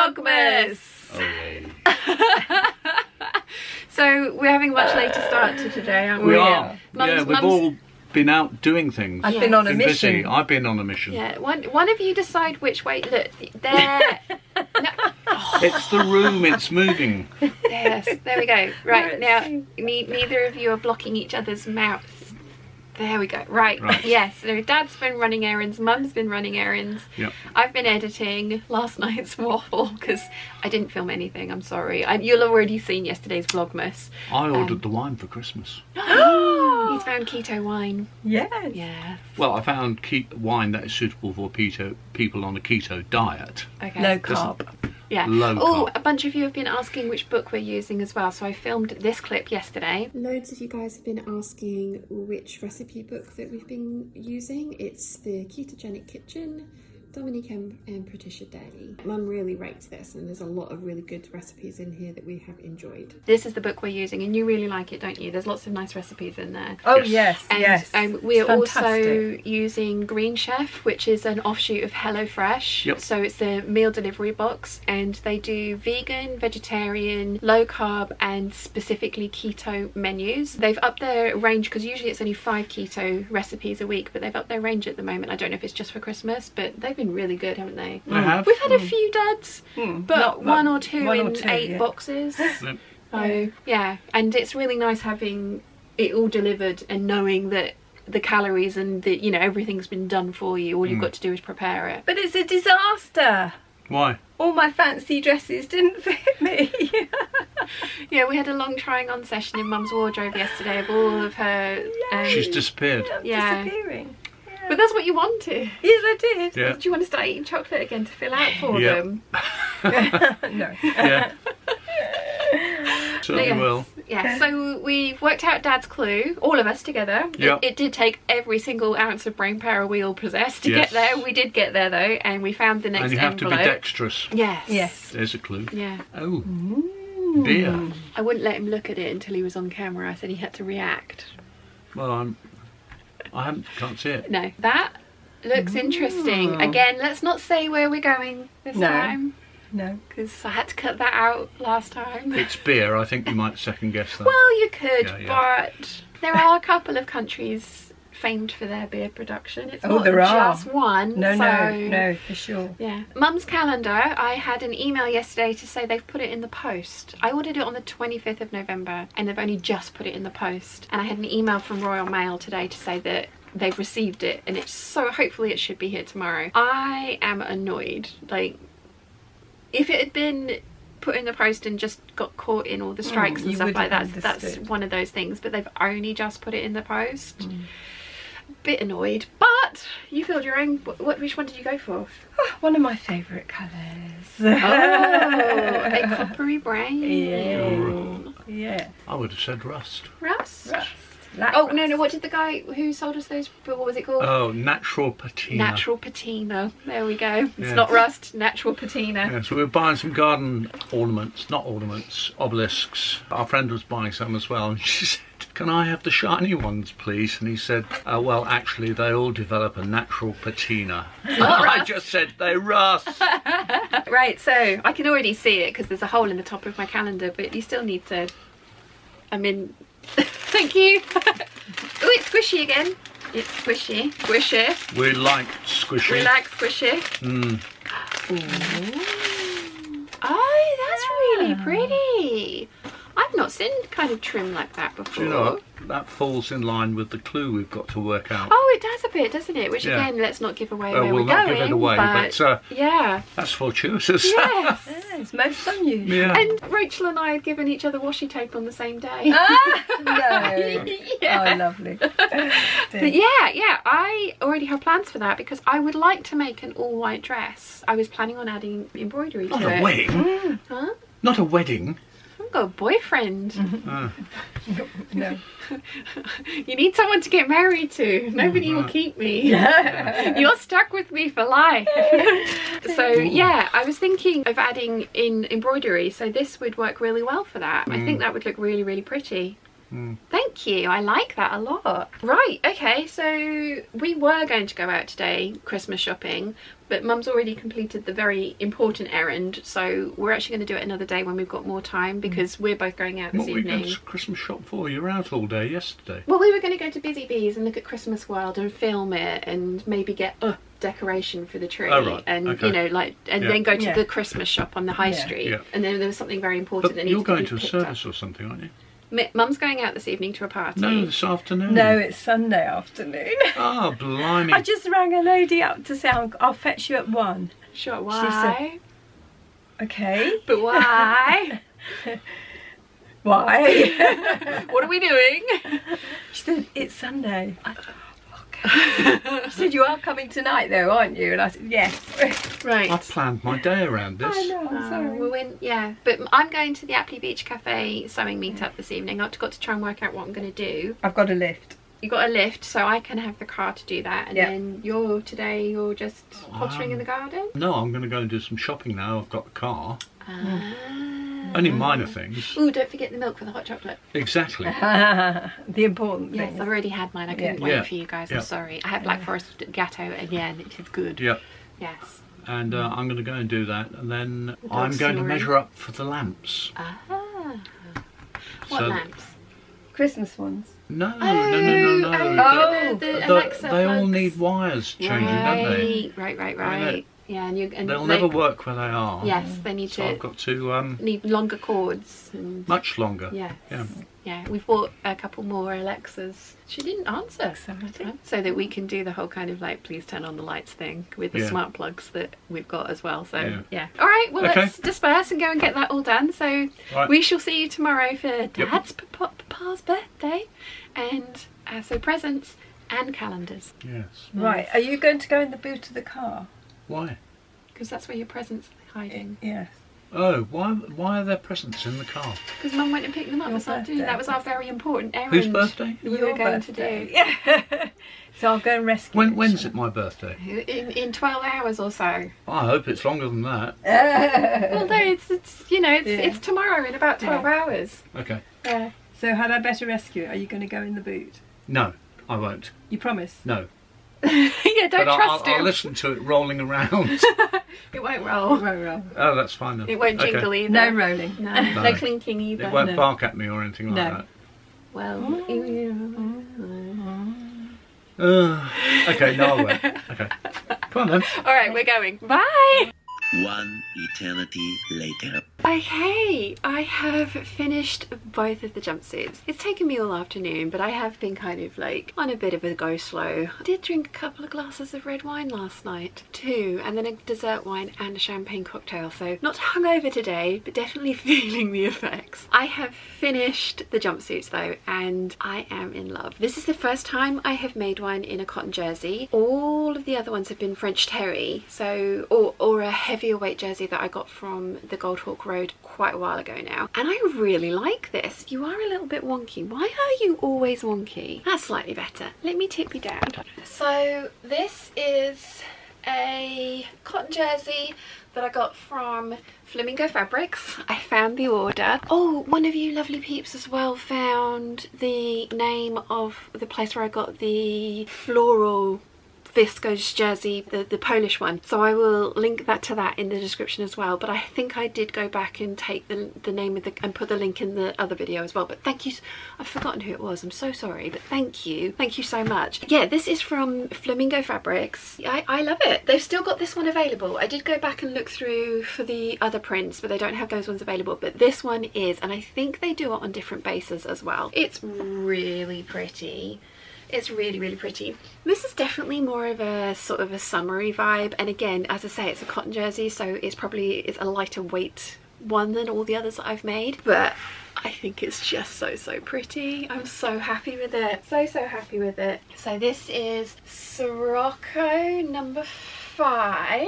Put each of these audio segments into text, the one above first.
Vlogmas! So we're having a much later start to today, aren't we? We are. Mum's We've all been out doing things. I've been on a mission. Busy. I've been on a mission. Yeah, one of you decide which way. Look, there. No. It's the room, it's moving. Yes, there we go. Right, now, neither of you are blocking each other's mouths. There we go. Right. Yes, so Dad's been running errands, Mum's been running errands. Yep. I've been editing last night's waffle because I didn't film anything, I'm sorry. You'll have already seen yesterday's Vlogmas. I ordered the wine for Christmas. He's found keto wine. Yes. Yeah. Well, I found wine that is suitable for people on a keto diet. Okay. Low carb. Yeah. Low Oh, carb. a bunch of you have been asking which book we're using as well, so I filmed this clip yesterday. Loads of you guys have been asking which recipe book that we've been using. It's the Ketogenic Kitchen, Dominique and Patricia Daly. Mum really rates this, and there's a lot of really good recipes in here that we have enjoyed. This is the book we're using, and you really like it, don't you? There's lots of nice recipes in there. Oh yes, And yes. we're also using Green Chef, which is an offshoot of HelloFresh. Yep. So it's a meal delivery box, and they do vegan, vegetarian, low carb, and specifically keto menus. They've upped their range because usually it's only 5 keto recipes a week, but they've upped their range at the moment. I don't know if it's just for Christmas, but they've been really good, haven't they? They have. We've had a few duds, but Not one or two one or in two, 8 yeah. boxes. Yep. So yeah, and it's really nice having it all delivered and knowing that the calories and the, you know, everything's been done for you. All you've got to do is prepare it. But it's a disaster. Why? All my fancy dresses didn't fit me. Yeah, we had a long trying on session in Mum's wardrobe yesterday of all of her. She's disappeared. Yeah. Disappearing. But that's what you wanted. Yes, I did. Yeah. Do you want to start eating chocolate again to fill out for Yeah. them? No. Yeah. Certainly Yes. will. Yeah, so we've worked out Dad's clue, all of us together. Yep. It did take every single ounce of brain power we all possess to Yes. get there. We did get there though, and we found the next And you have envelope. to be dexterous. Yes. Yes. There's a clue. Yeah. Oh. Beer. I wouldn't let him look at it until he was on camera. I said he had to react. Well, can't see it. No, that looks interesting. Again, let's not say where we're going this time, No. because I had to cut that out last time. It's beer. I think you might second guess that. Well, you could, Yeah. but there are a couple of countries famed for their beer production. It's not there are. just one. No, so... no, for sure. Yeah. Mum's calendar, I had an email yesterday to say they've put it in the post. I ordered it on the 25th of November and they've only just put it in the post. And I had an email from Royal Mail today to say that they've received it, and it's so hopefully it should be here tomorrow. I am annoyed. Like, if it had been put in the post and just got caught in all the strikes and you stuff would like that, have that's understood. one of those things, but they've only just put it in the post. Bit annoyed, but you filled your own. Which one did you go for? Oh, one of my favourite colours. Oh, a coppery brown. Yeah. I would have said rust. Rust. Black Oh rust. no! What did the guy who sold us those? What was it called? Oh, natural patina. Natural patina. There we go. It's Yeah. not rust. Natural patina. Yeah, so we were buying some garden ornaments, not ornaments, obelisks. Our friend was buying some as well, and she said, "Can I have the shiny ones, please?" And he said, "Well, actually, they all develop a natural patina." I just said they rust. Right. So I can already see it because there's a hole in the top of my calendar, but you still need to. I mean, thank you. Oh, it's squishy again. It's squishy. Squishy. We like squishy. We like squishy. Mm. Oh, that's really pretty. I've not seen kind of trim like that before. Do you know what? That falls in line with the clue we've got to work out. Oh, it does a bit, doesn't it? Which Yeah. again, let's not give away where We'll we're not going. give it away, but yeah. that's fortuitous. Yes. Yes, most unusual. Yeah. And Rachel and I had given each other washi tape on the same day. No. Yeah. Oh, lovely. But yeah, I already have plans for that because I would like to make an all-white dress. I was planning on adding embroidery Not to a it. wedding. Huh? Not a wedding. I've got a boyfriend. No. You need someone to get married to. Nobody will keep me. You're stuck with me for life. So yeah, I was thinking of adding in embroidery, so this would work really well for that. I think that would look really, really pretty. Thank you. I like that a lot. Right, okay, so we were going to go out today Christmas shopping, but Mum's already completed the very important errand, so we're actually going to do it another day when we've got more time, because we're both going out this What were you evening. going to Christmas shop for? You were out all day yesterday. Well, we were going to go to Busy Bees and look at Christmas World and film it and maybe get decoration for the tree, Oh, right. and Okay. you know, like, and then go to Yeah. the Christmas shop on the high Yeah. street. Yeah. And then there was something very important But that you're needed going to to be a picked up. service or something, aren't you? Mum's going out this evening to a party. No, this afternoon. No, it's Sunday afternoon. Ah, blimey. I just rang a lady up to say I'll fetch you at 1. Sure, why? Okay. But why? Why? What are we doing? She said, it's Sunday. She said, you are coming tonight though, aren't you? And I said, yes. Right. I planned my day around this. I know, I'm sorry. We'll win, yeah, but I'm going to the Appley Beach Cafe sewing meetup this evening. I've got to try and work out what I'm going to do. I've got a lift. You got a lift, so I can have the car to do that, and Yeah. then you're just pottering in the garden. No, I'm going to go and do some shopping now. I've got the car. Ah. Only minor things. Ooh, don't forget the milk for the hot chocolate. Exactly. The important Yes, thing. I've already had mine. I couldn't Yeah. wait Yeah. for you guys. Yeah. I'm sorry. I had Black Forest Gatto again. It is good. Yep. Yes. And I'm going to go and do that, and then The dog's I'm going to snoring. measure up for the lamps. Ah. What So- lamps? Christmas ones. No. Oh, the Alexa They all plugs. need wires changing, don't they? Right. Yeah, and They'll they, never work where they are. Yes, they need So to I've got to need longer cords and much longer. yes. Yeah. Yeah, we've bought a couple more Alexas. She didn't answer. Exciting. So that we can do the whole kind of like, please turn on the lights thing with the Yeah. smart plugs that we've got as well. So Yeah. yeah. All right, well Okay. let's disperse and go and get that all done. So Right. we shall see you tomorrow for Dad's Papa's birthday, and so presents and calendars, Yes. Right, are you going to go in the boot of the car? Why? because that's where your presents are hiding. Yes. Oh, why are there presents in the car? Because Mum went and picked them up Your this afternoon. birthday. That was our very important errand. Whose birthday? We were Your going birthday. to do. Yeah. So I'll go and rescue When's it my birthday? In 12 hours or so. I hope it's longer than that. Well, no, it's you know, it's tomorrow in about 12 hours. Okay. So had I better rescue it? Are you going to go in the boot? No, I won't. You promise? No. Yeah, don't But trust I'll him. listen to it rolling around. It won't roll. Roll. Oh, that's fine then. It won't Okay. jingle either. No rolling. No, No. no clinking either. It won't No. bark at me or anything like No. that. Well, Okay, no, I won't. Okay. Come on then. all right, we're going. Bye. One eternity later. Okay, I have finished both of the jumpsuits. It's taken me all afternoon, but I have been kind of like on a bit of a go slow. I did drink a couple of glasses of red wine last night, 2, and then a dessert wine and a champagne cocktail, so not hungover today, but definitely feeling the effects. I have finished the jumpsuits though, and I am in love. This is the first time I have made one in a cotton jersey. All of the other ones have been French terry, so or a heavier weight jersey that I got from the Goldhawk Road quite a while ago now, and I really like this. You are a little bit wonky. Why are you always wonky? That's slightly better. Let me tip you down. So this is a cotton jersey that I got from Flamingo Fabrics. I found the order. Oh, one of you lovely peeps as well found the name of the place where I got the floral viscose jersey, the Polish one, so I will link that to that in the description as well. But I think I did go back and take the name of the and put the link in the other video as well. But thank you, I've forgotten who it was, I'm so sorry, but thank you so much. Yeah, this is from Flamingo Fabrics. I love it. They've still got this one available. I did go back and look through for the other prints, but they don't have those ones available, but this one is, and I think they do it on different bases as well. It's really pretty. It's really, really pretty. This is definitely more of a sort of a summery vibe, and again, as I say, it's a cotton jersey, so it's a lighter weight one than all the others that I've made, but I think it's just so pretty. I'm so happy with it. So happy with it. So this is Sirocco number 5,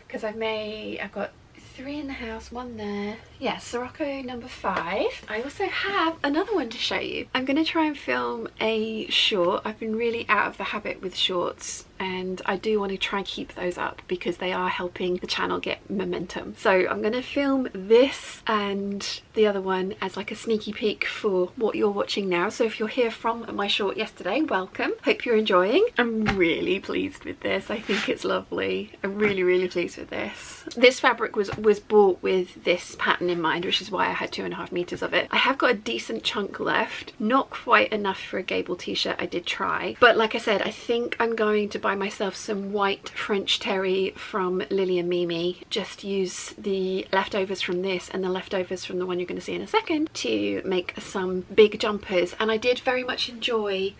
because I've got 3 in the house, 1 there. Yeah, Sirocco number 5. I also have another one to show you. I'm going to try and film a short. I've been really out of the habit with shorts and I do want to try and keep those up because they are helping the channel get momentum. So I'm going to film this and the other one as like a sneaky peek for what you're watching now. So if you're here from my short yesterday, welcome. Hope you're enjoying. I'm really pleased with this. I think it's lovely. I'm really pleased with this. This fabric was bought with this pattern in mind, which is why I had 2.5 meters of it. I have got a decent chunk left, not quite enough for a gable t-shirt. I did try, but like I said, I think I'm going to buy myself some white French terry from Lily and Mimi. Just use the leftovers from this and the leftovers from the one you're going to see in a second to make some big jumpers. And I did very much enjoy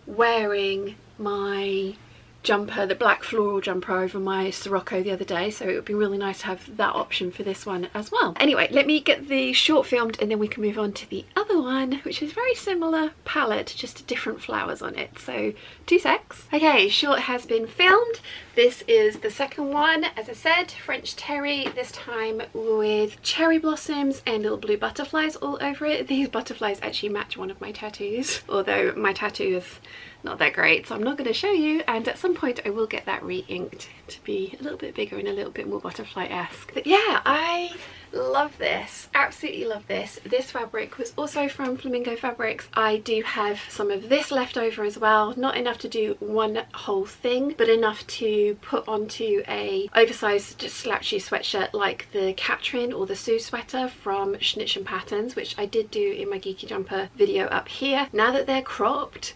wearing my jumper, the black floral jumper, over my Sirocco the other day, so it would be really nice to have that option for this one as well. Anyway, let me get the short filmed and then we can move on to the other one, which is very similar palette, just different flowers on it. So 2 secs. Okay, short has been filmed. This is the second one, as I said, French terry, this time with cherry blossoms and little blue butterflies all over it. These butterflies actually match one of my tattoos, although my tattoo is not that great, so I'm not going to show you, and at some point I will get that re-inked to be a little bit bigger and a little bit more butterfly-esque. But yeah, I love this, absolutely love this. This fabric was also from Flamingo Fabrics. I do have some of this left over as well, not enough to do one whole thing, but enough to put onto a oversized just slouchy sweatshirt like the Katrin or the Sue sweater from Schnitchen Patterns, which I did do in my Geeky Jumper video up here. Now that they're cropped,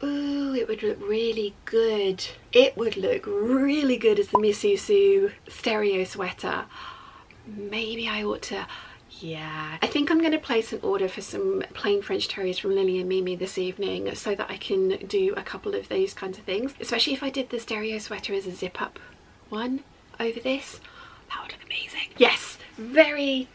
ooh, it would look really good. It would look really good as the Misusu stereo sweater. Maybe I ought to, yeah. I think I'm going to place an order for some plain French terries from Lily and Mimi this evening so that I can do a couple of these kinds of things. Especially if I did the stereo sweater as a zip up one over this. That would look amazing. Yes, very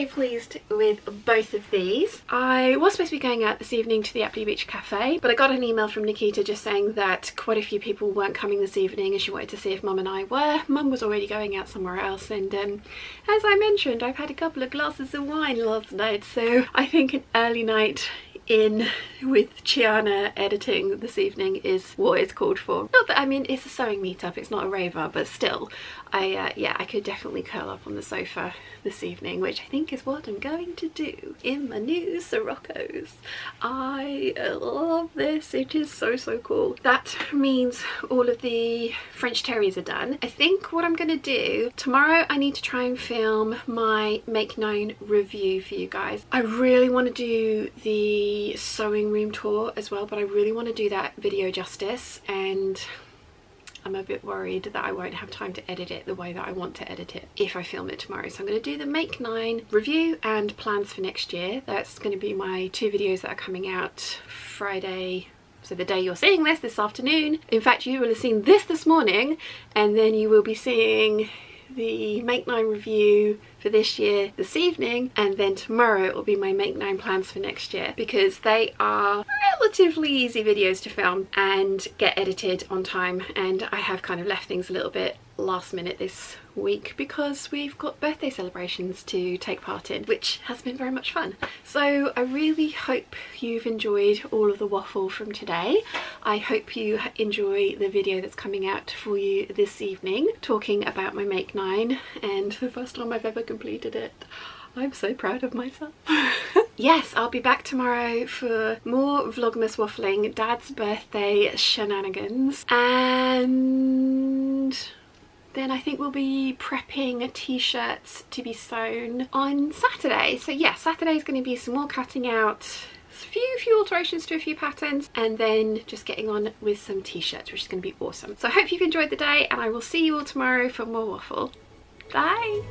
pleased with both of these. I was supposed to be going out this evening to the Appley Beach Cafe, but I got an email from Nikita just saying that quite a few people weren't coming this evening and she wanted to see if Mum and I were. Mum was already going out somewhere else, and as I mentioned, I've had a couple of glasses of wine last night, so I think an early night in with Chiana editing this evening is what it's called for. Not that, I mean, it's a sewing meetup, it's not a raver, but still, yeah, I could definitely curl up on the sofa this evening, which I think is what I'm going to do in my new Siroccos. I love this, it is so cool. That means all of the French terries are done. I think what I'm going to do tomorrow, I need to try and film my Make Known review for you guys. I really want to do the sewing room tour as well, but I really want to do that video justice, and I'm a bit worried that I won't have time to edit it the way that I want to edit it if I film it tomorrow. So I'm going to do the Make 9 review and plans for next year. That's going to be my 2 videos that are coming out Friday, so the day you're seeing this afternoon. In fact, you will have seen this morning, and then you will be seeing the Make 9 review for this year this evening, and then tomorrow it will be my Make 9 plans for next year, because they are relatively easy videos to film and get edited on time, and I have kind of left things a little bit last minute this week because we've got birthday celebrations to take part in, which has been very much fun. So I really hope you've enjoyed all of the waffle from today. I hope you enjoy the video that's coming out for you this evening, talking about my Make 9 and the first time I've ever completed it. I'm so proud of myself. Yes, I'll be back tomorrow for more Vlogmas waffling, Dad's birthday shenanigans, and then I think we'll be prepping t-shirts to be sewn on Saturday. So yeah, Saturday's going to be some more cutting out, few alterations to a few patterns, and then just getting on with some t-shirts, which is going to be awesome. So I hope you've enjoyed the day, and I will see you all tomorrow for more waffle. Bye!